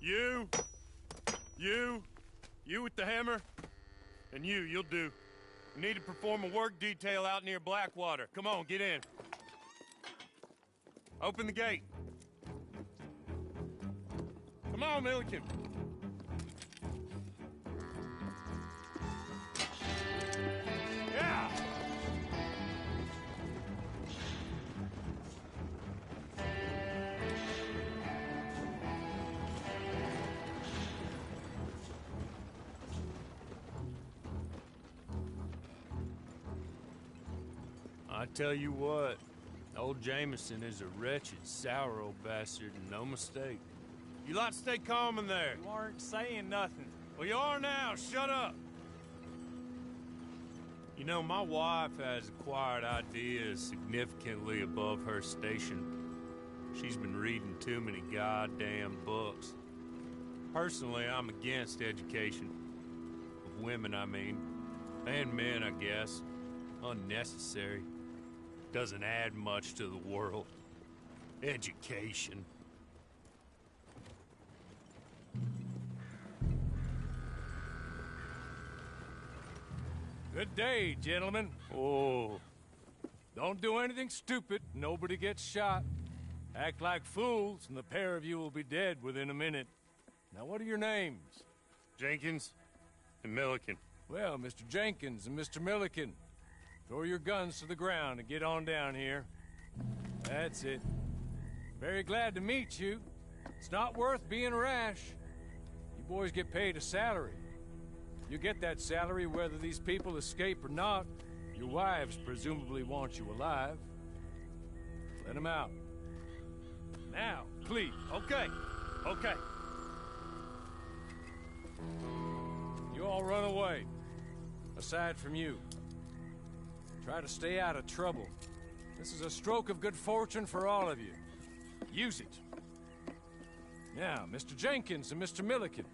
You with the hammer, and you'll do. We need to perform a work detail out near Blackwater. Come on, get in. Open the gate. Come on, Milliken. Yeah! I tell you what, old Jameson is a wretched, sour old bastard, and no mistake. You lot stay calm in there. You aren't saying nothing. Well, you are now. Shut up. You know, my wife has acquired ideas significantly above her station. She's been reading too many goddamn books. Personally, I'm against education. Of women, I mean. And men, I guess. Unnecessary. Doesn't add much to the world. Education. Good day, gentlemen. Oh. Don't do anything stupid. Nobody gets shot. Act like fools, and the pair of you will be dead within a minute. Now, what are your names? Jenkins and Milliken. Well, Mr. Jenkins and Mr. Milliken, throw your guns to the ground and get on down here. That's it. Very glad to meet you. It's not worth being rash. You boys get paid a salary. You get that salary whether these people escape or not. Your wives presumably want you alive. Let them out. Now, please. Okay. You all run away. Aside from you. Try to stay out of trouble. This is a stroke of good fortune for all of you. Use it. Now, Mr. Jenkins and Mr. Milliken,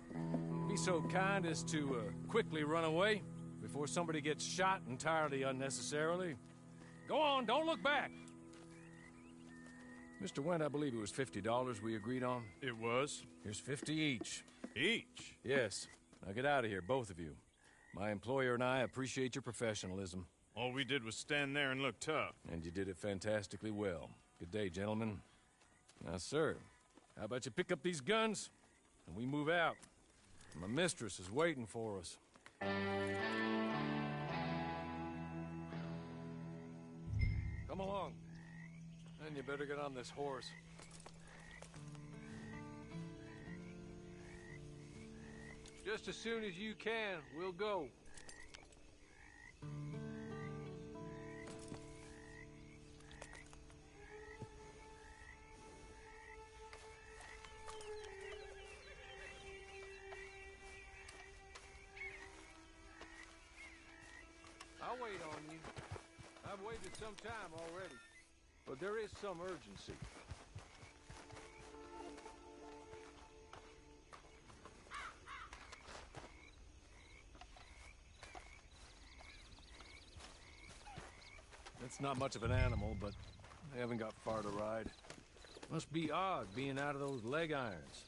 be so kind as to quickly run away before somebody gets shot entirely unnecessarily. Go on, don't look back. Mr. Wendt, I believe it was $50 we agreed on. It was. Here's 50 each. Each? Yes. Now get out of here, both of you. My employer and I appreciate your professionalism. All we did was stand there and look tough. And you did it fantastically well. Good day, gentlemen. Now, sir, how about you pick up these guns, and we move out? My mistress is waiting for us. Come along. And you better get on this horse. Just as soon as you can, we'll go. I'll wait on you. I've waited some time already, but there is some urgency. It's not much of an animal, but I haven't got far to ride. Must be odd being out of those leg irons.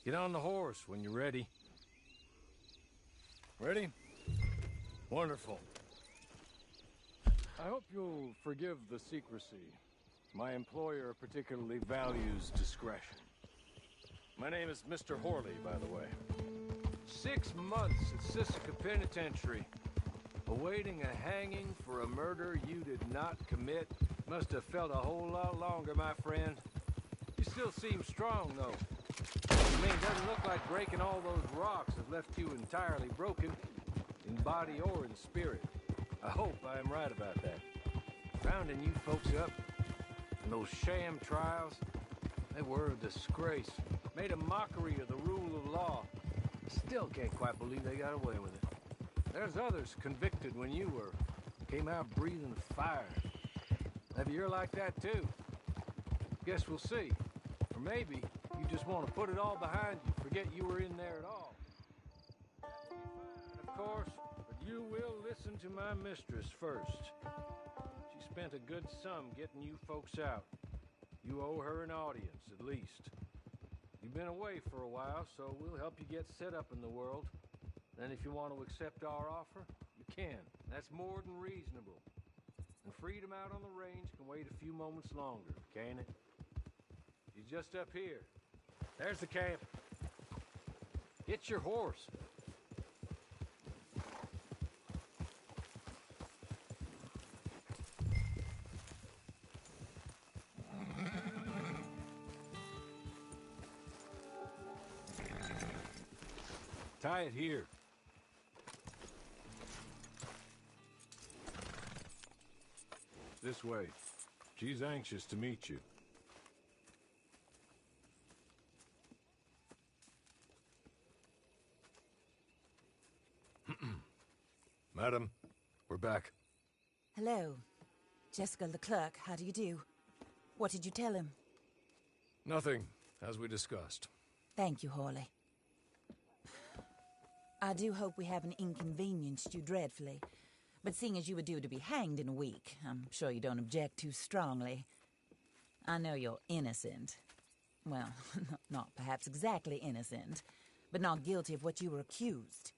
Get on the horse when you're ready. Ready? Wonderful. I hope you'll forgive the secrecy. My employer particularly values discretion. My name is Mr. Horley, by the way. 6 months at Sisika Penitentiary, awaiting a hanging for a murder you did not commit. Must have felt a whole lot longer, my friend. You still seem strong, though. I mean, it doesn't look like breaking all those rocks has left you entirely broken, in body or in spirit. I hope I am right about that. Rounding you folks up, and those sham trials, they were a disgrace. Made a mockery of the rule of law. Still can't quite believe they got away with it. There's others convicted when you were. Came out breathing fire. Maybe you're like that too. Guess we'll see. Or maybe you just want to put it all behind you, forget you were in there at all. Of course, but you will listen to my mistress first. She spent a good sum getting you folks out. You owe her an audience, at least. You've been away for a while, so we'll help you get set up in the world. Then if you want to accept our offer, you can. That's more than reasonable. And freedom out on the range can wait a few moments longer, can't it? You're just up here. There's the camp. Get your horse. Tie it here. This way. She's anxious to meet you. Madam, we're back. Hello. Jessica Leclerc, how do you do? What did you tell him? Nothing, as we discussed. Thank you, Hawley. I do hope we haven't inconvenienced you dreadfully. But seeing as you were due to be hanged in a week, I'm sure you don't object too strongly. I know you're innocent. Well, not perhaps exactly innocent, but not guilty of what you were accused.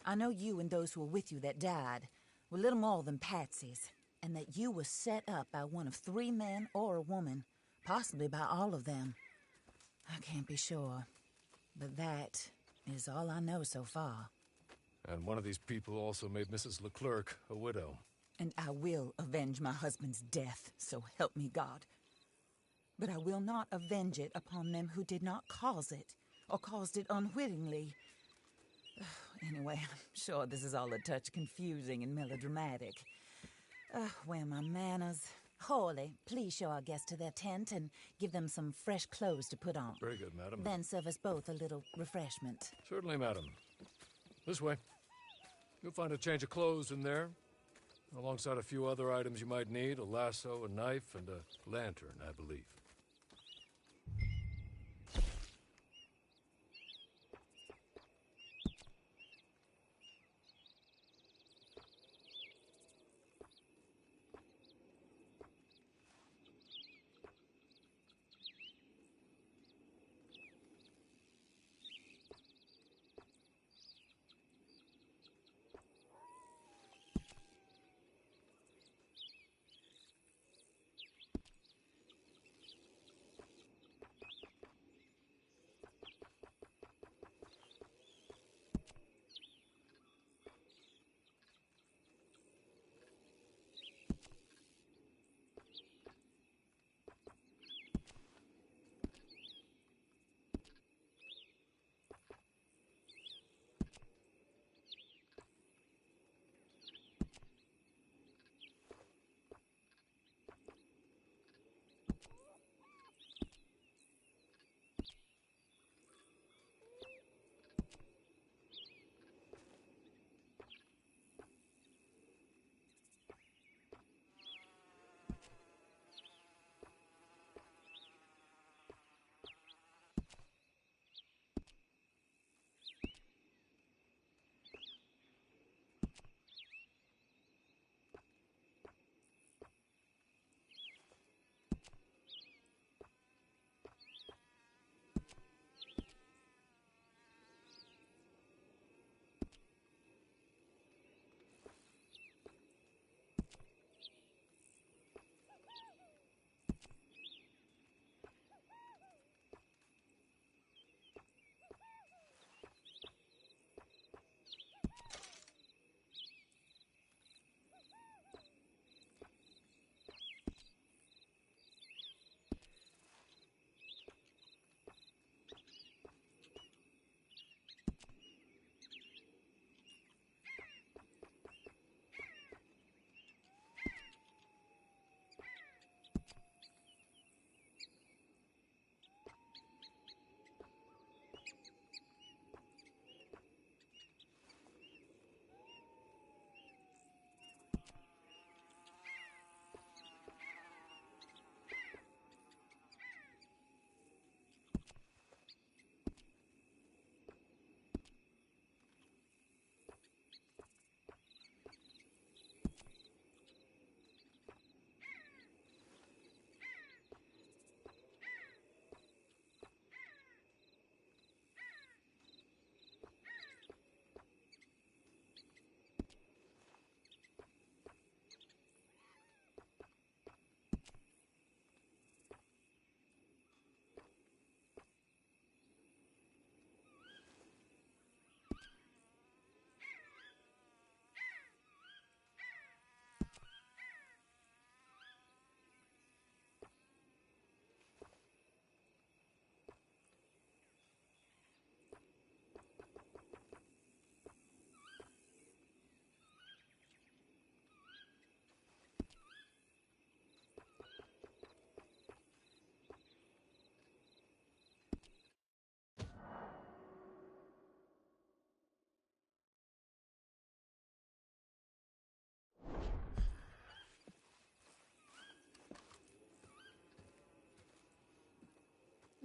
I know you and those who were with you that died were little more than patsies, and that you were set up by one of 3 men or a woman, possibly by all of them. I can't be sure, but that is all I know so far. And one of these people also made Mrs. Leclerc a widow. And I will avenge my husband's death, so help me God. But I will not avenge it upon them who did not cause it, or caused it unwittingly. Anyway, I'm sure this is all a touch confusing and melodramatic. Where are my manners? Hawley, please show our guests to their tent and give them some fresh clothes to put on. Very good, madam. Then serve us both a little refreshment. Certainly, madam. This way. You'll find a change of clothes in there, alongside a few other items you might need, a lasso, a knife, and a lantern, I believe.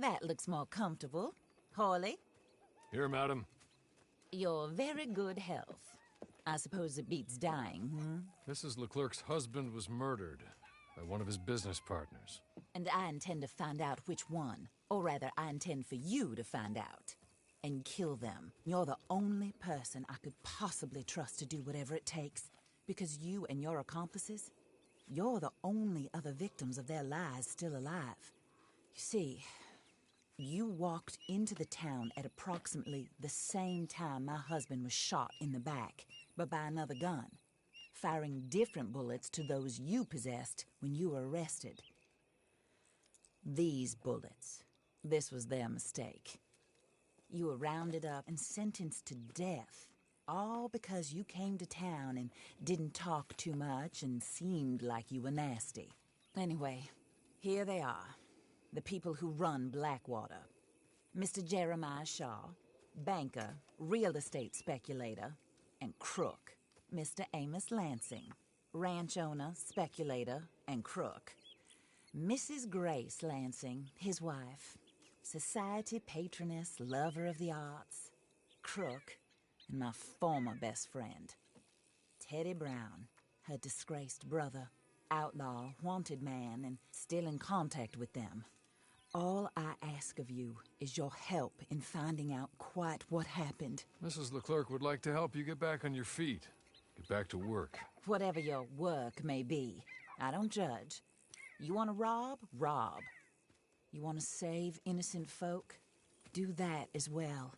That looks more comfortable. Hawley, Here, madam. your very good health. I suppose it beats dying, Mrs. Leclerc's husband was murdered by one of his business partners. And I intend to find out which one. Or rather, I intend for you to find out. And kill them. You're the only person I could possibly trust to do whatever it takes. Because you and your accomplices, you're the only other victims of their lies still alive. You see, you walked into the town at approximately the same time my husband was shot in the back, but by another gun, firing different bullets to those you possessed when you were arrested. These bullets, this was their mistake. You were rounded up and sentenced to death, all because you came to town and didn't talk too much and seemed like you were nasty. Anyway, here they are, the people who run Blackwater. Mr. Jeremiah Shaw, banker, real estate speculator, and crook. Mr. Amos Lansing, ranch owner, speculator, and crook. Mrs. Grace Lansing, his wife, society patroness, lover of the arts, crook, and my former best friend. Teddy Brown, her disgraced brother, outlaw, wanted man, and still in contact with them. All I ask of you is your help in finding out quite what happened. Mrs. Leclerc would like to help you get back on your feet. Get back to work. Whatever your work may be, I don't judge. You want to rob? Rob. You want to save innocent folk? Do that as well.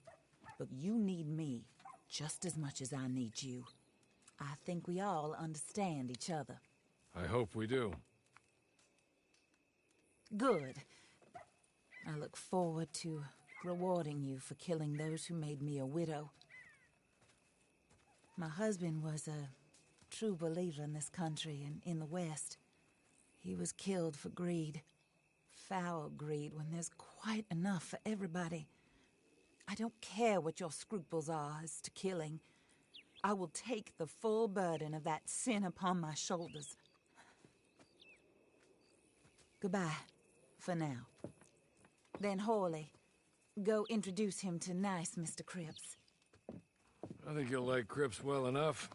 But you need me just as much as I need you. I think we all understand each other. I hope we do. Good. I look forward to rewarding you for killing those who made me a widow. My husband was a true believer in this country and in the West. He was killed for greed. Foul greed when there's quite enough for everybody. I don't care what your scruples are as to killing. I will take the full burden of that sin upon my shoulders. Goodbye, for now. Then Hawley, go introduce him to nice Mr. Cripps. I think you'll like Cripps well enough.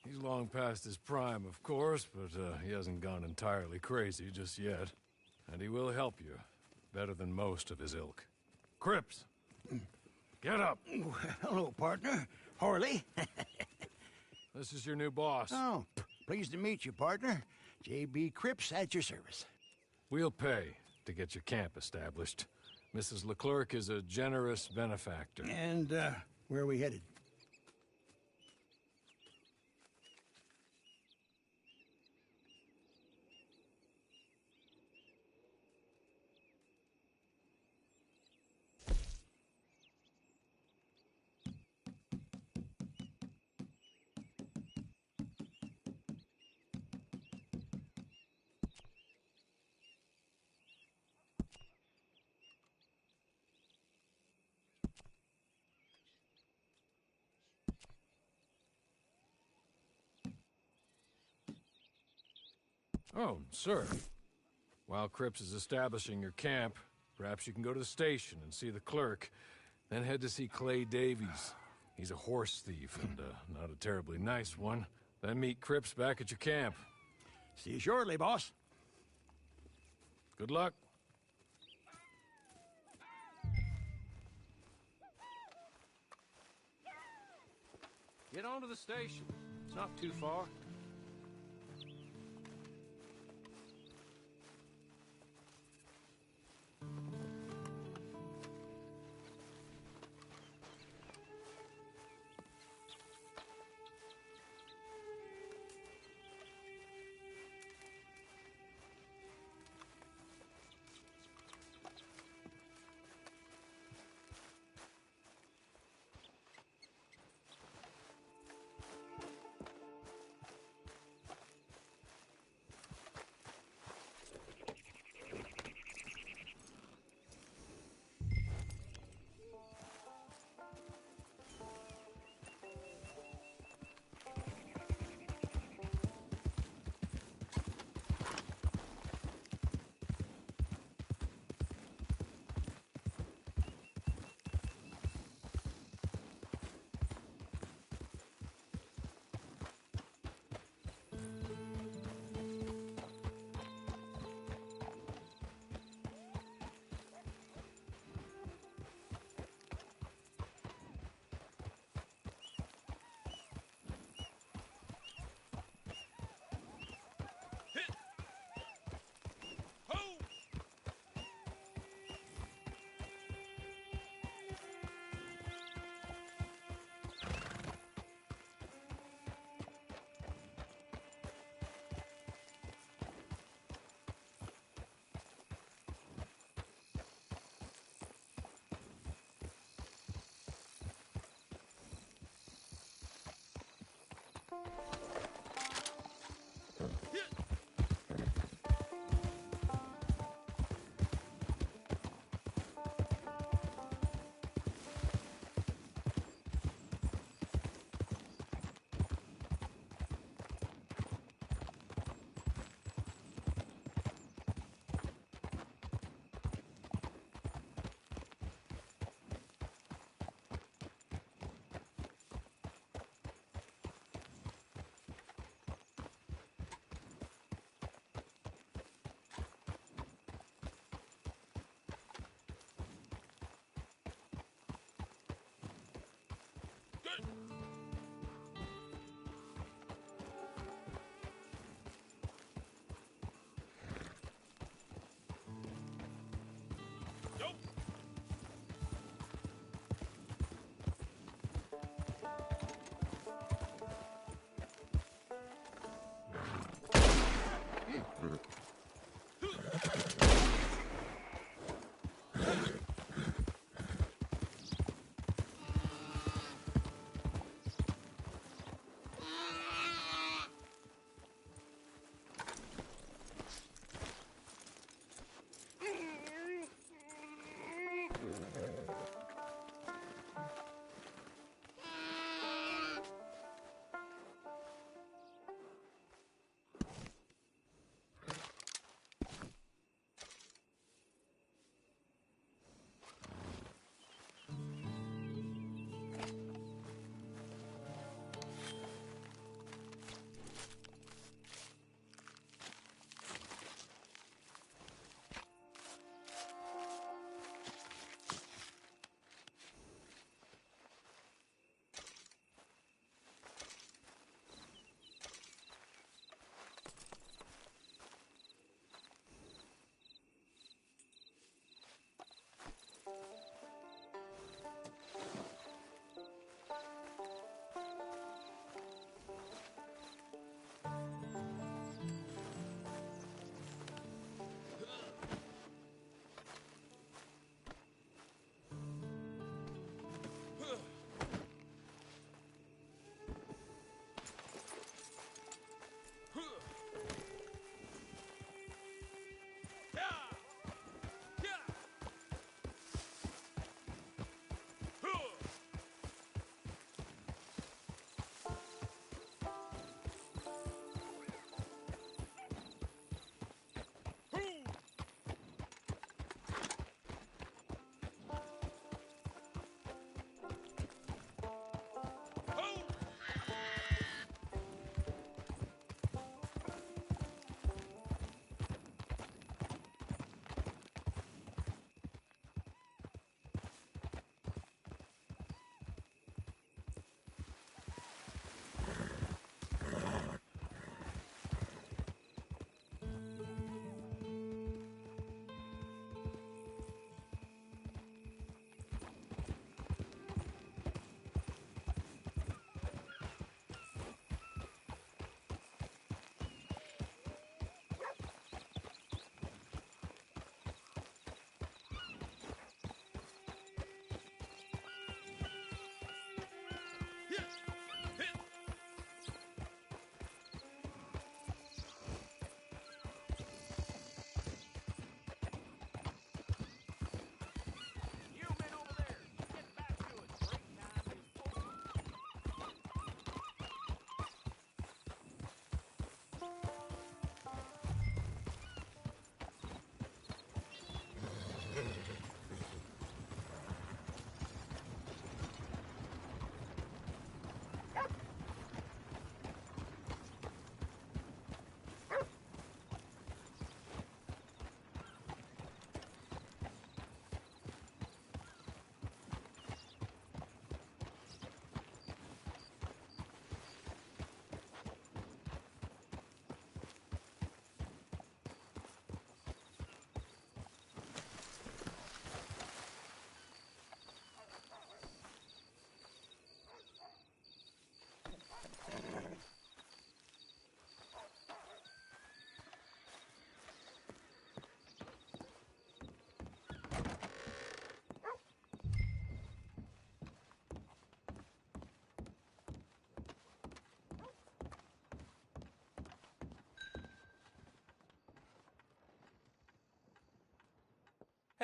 He's long past his prime, of course, but he hasn't gone entirely crazy just yet. And he will help you, better than most of his ilk. Cripps! Get up! Hello, partner. Hawley. This is your new boss. Oh, pleased to meet you, partner. J.B. Cripps at your service. We'll pay to get your camp established. Mrs. Leclerc is a generous benefactor. And, where are we headed? Oh, sir. While Cripps is establishing your camp, perhaps you can go to the station and see the clerk, then head to see Clay Davies. He's a horse thief, and not a terribly nice one. Then meet Cripps back at your camp. See you shortly, boss. Good luck. Get on to the station. It's not too far.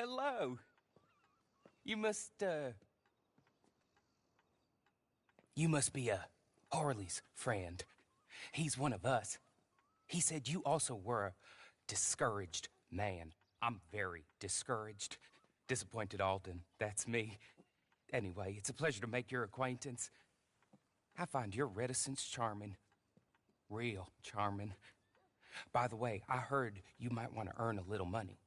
hello. You must be Harley's friend. He's one of us. He said you also were a discouraged man. I'm very discouraged. Disappointed Alden, that's me. Anyway, it's a pleasure to make your acquaintance. I find your reticence charming. Real charming. By the way, I heard you might want to earn a little money.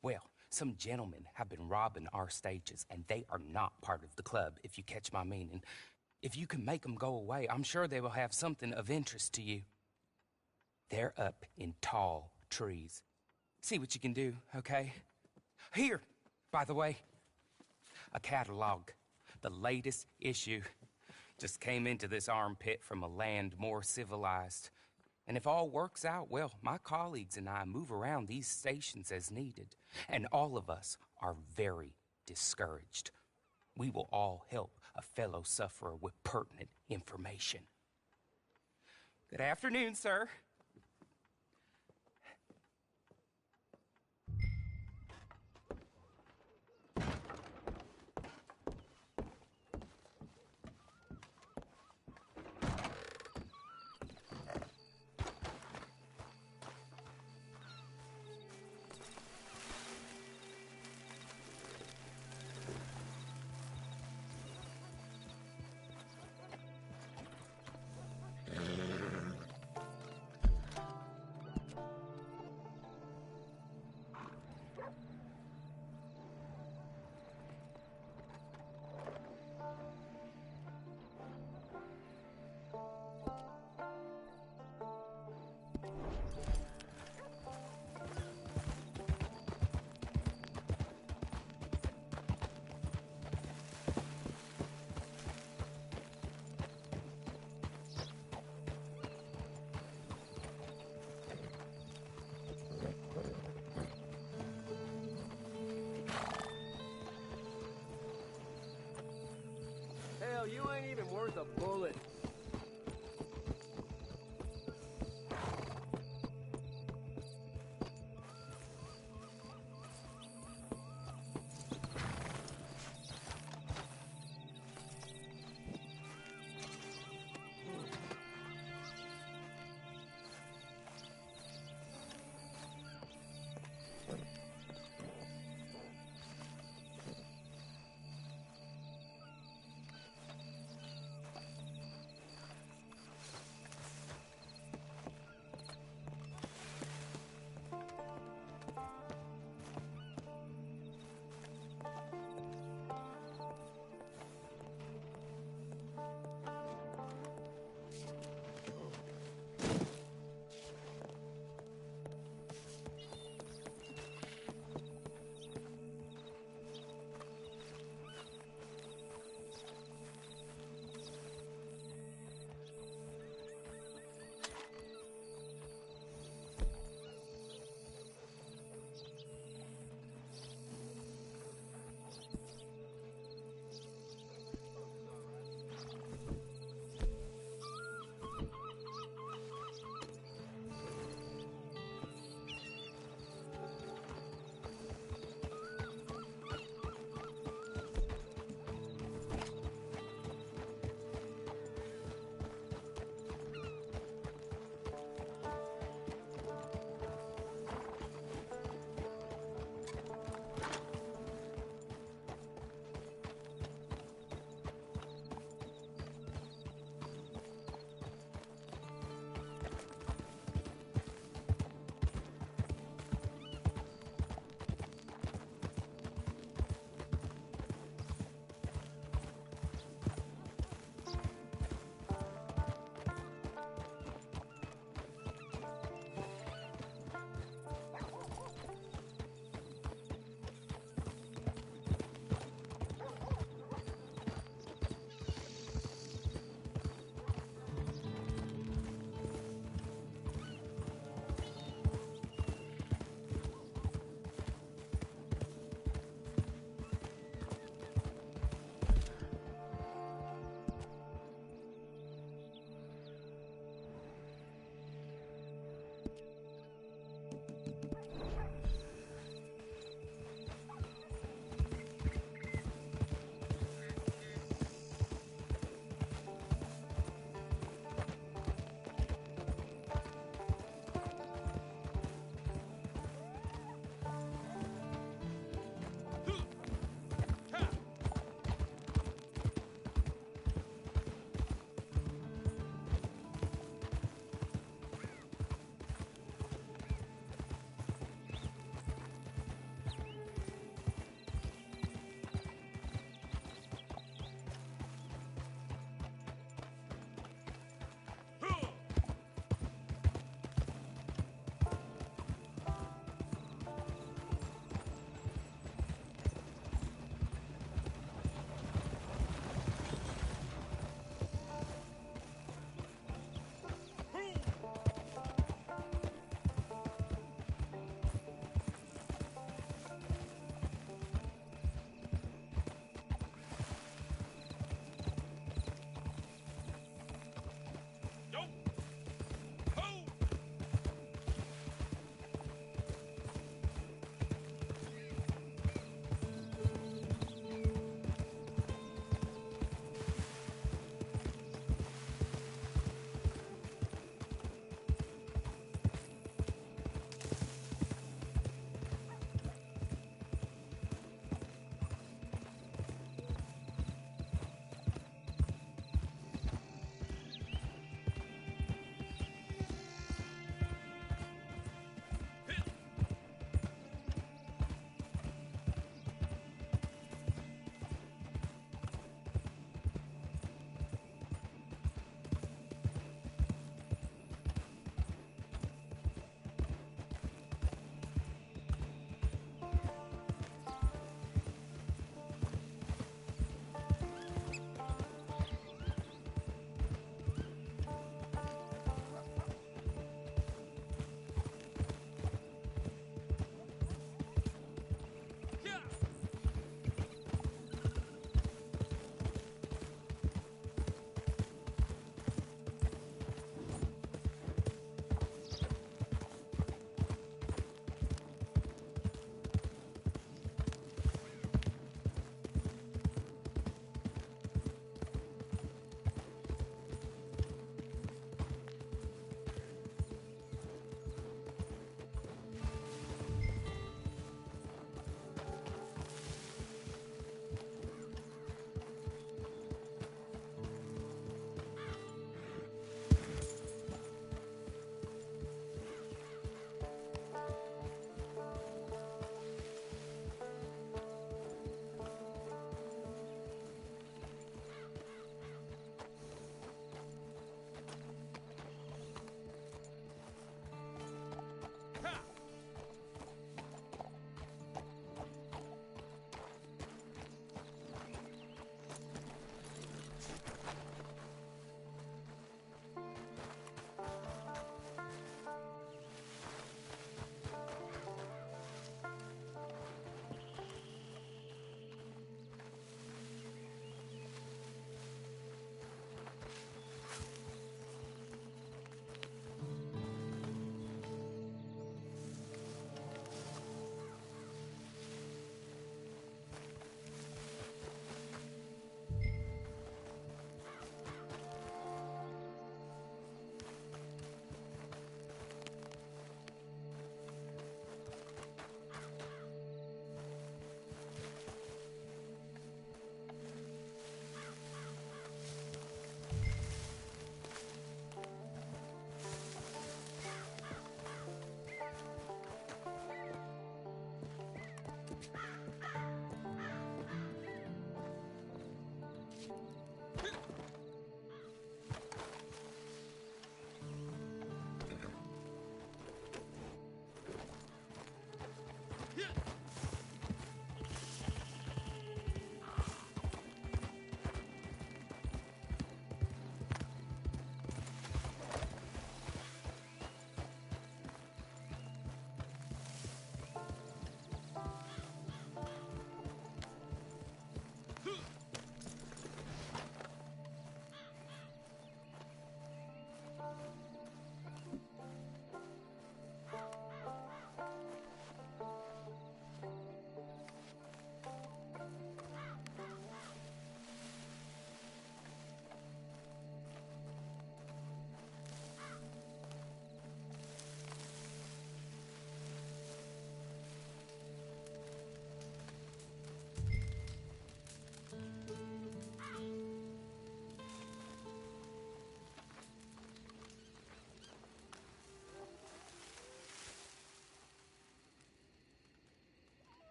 Well, some gentlemen have been robbing our stages, and they are not part of the club, if you catch my meaning. If you can make them go away, I'm sure they will have something of interest to you. They're up in tall trees. See what you can do, okay? Here, by the way, a catalog. The latest issue. Just came into this armpit from a land more civilized. And if all works out, well, my colleagues and I move around these stations as needed. And all of us are very discouraged. We will all help a fellow sufferer with pertinent information. Good afternoon, sir. Hell, you ain't even worth a bullet.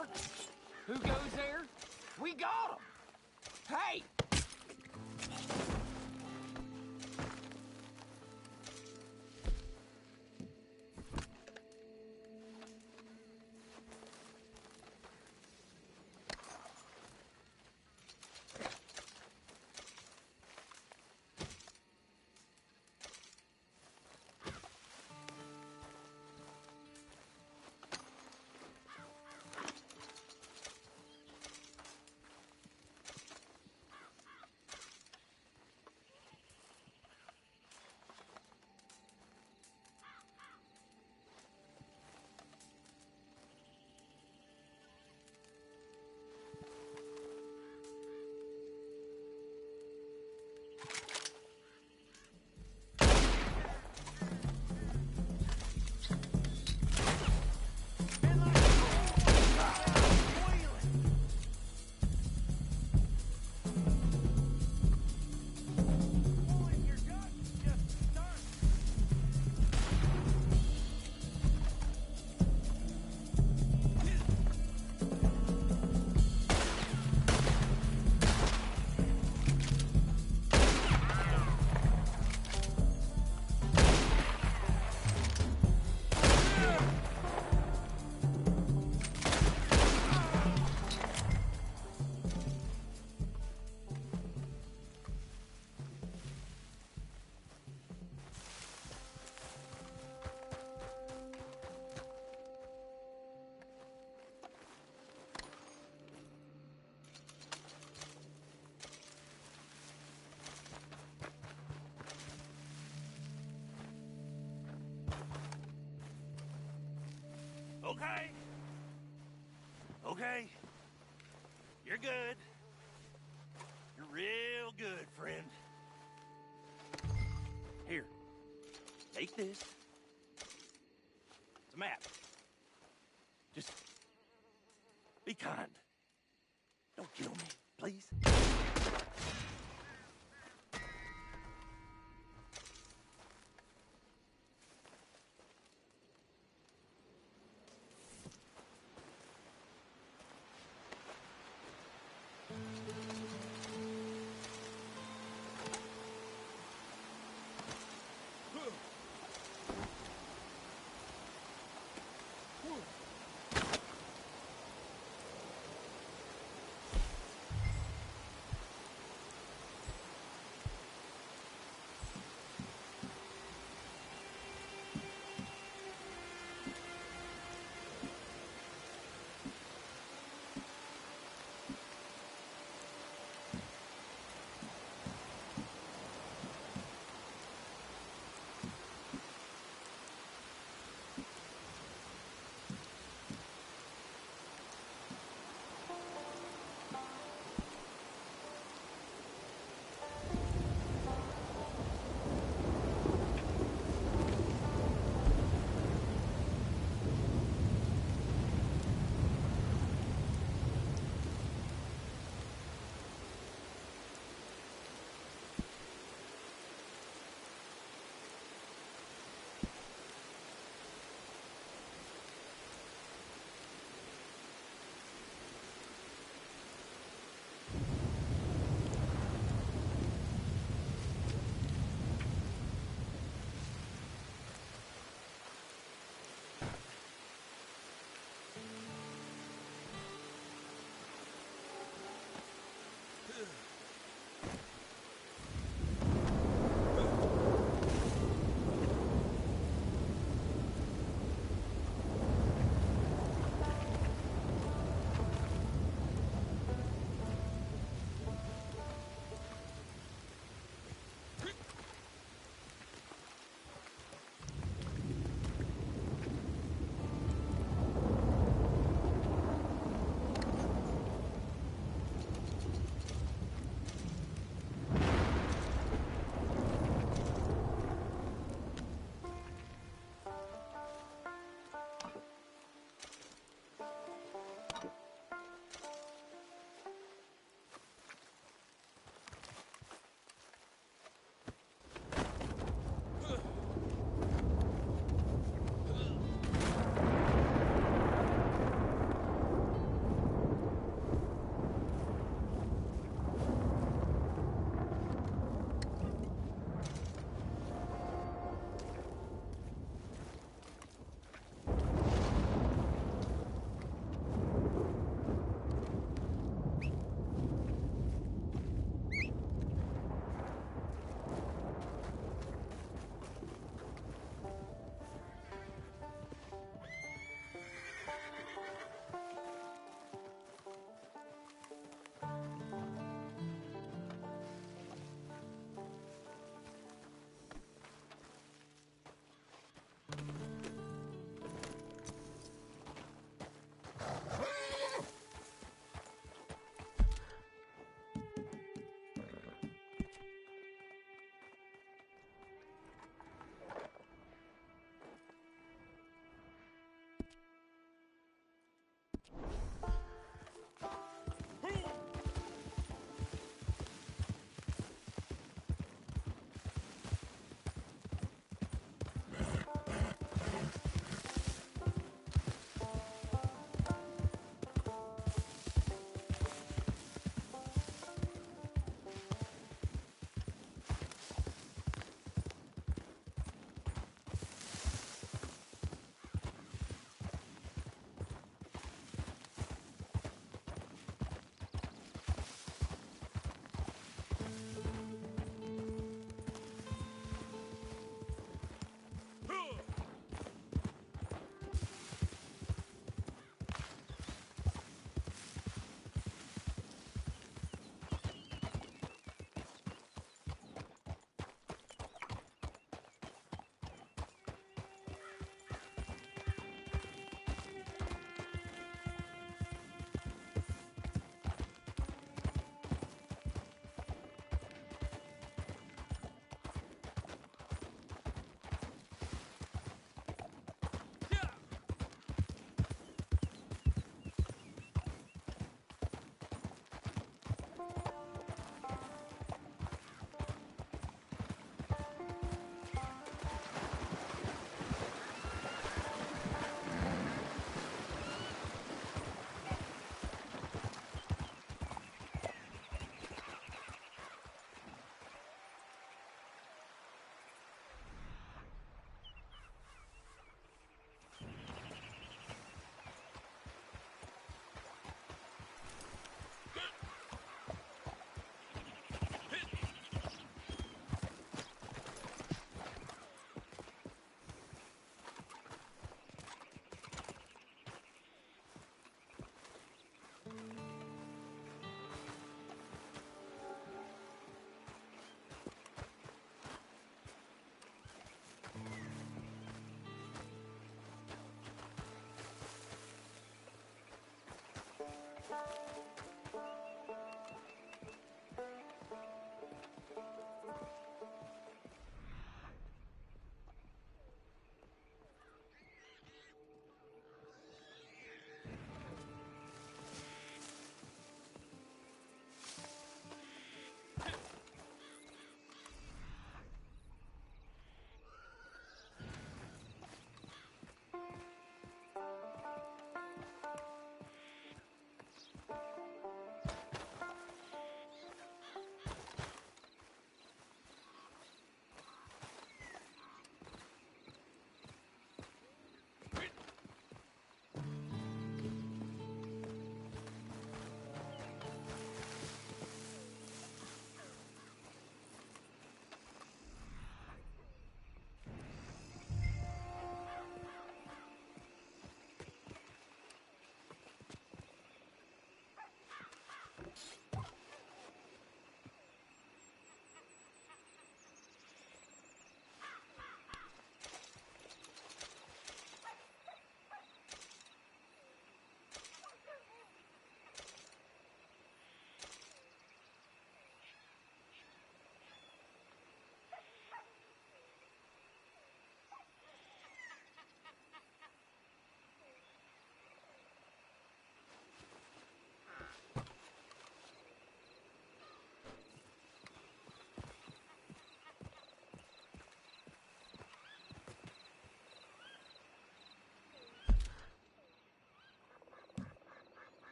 park? Who goes there? We got him! Hey! Okay. Okay. You're good. You're real good, friend. Here. Take this. It's a map. Just be kind. Don't kill me, please.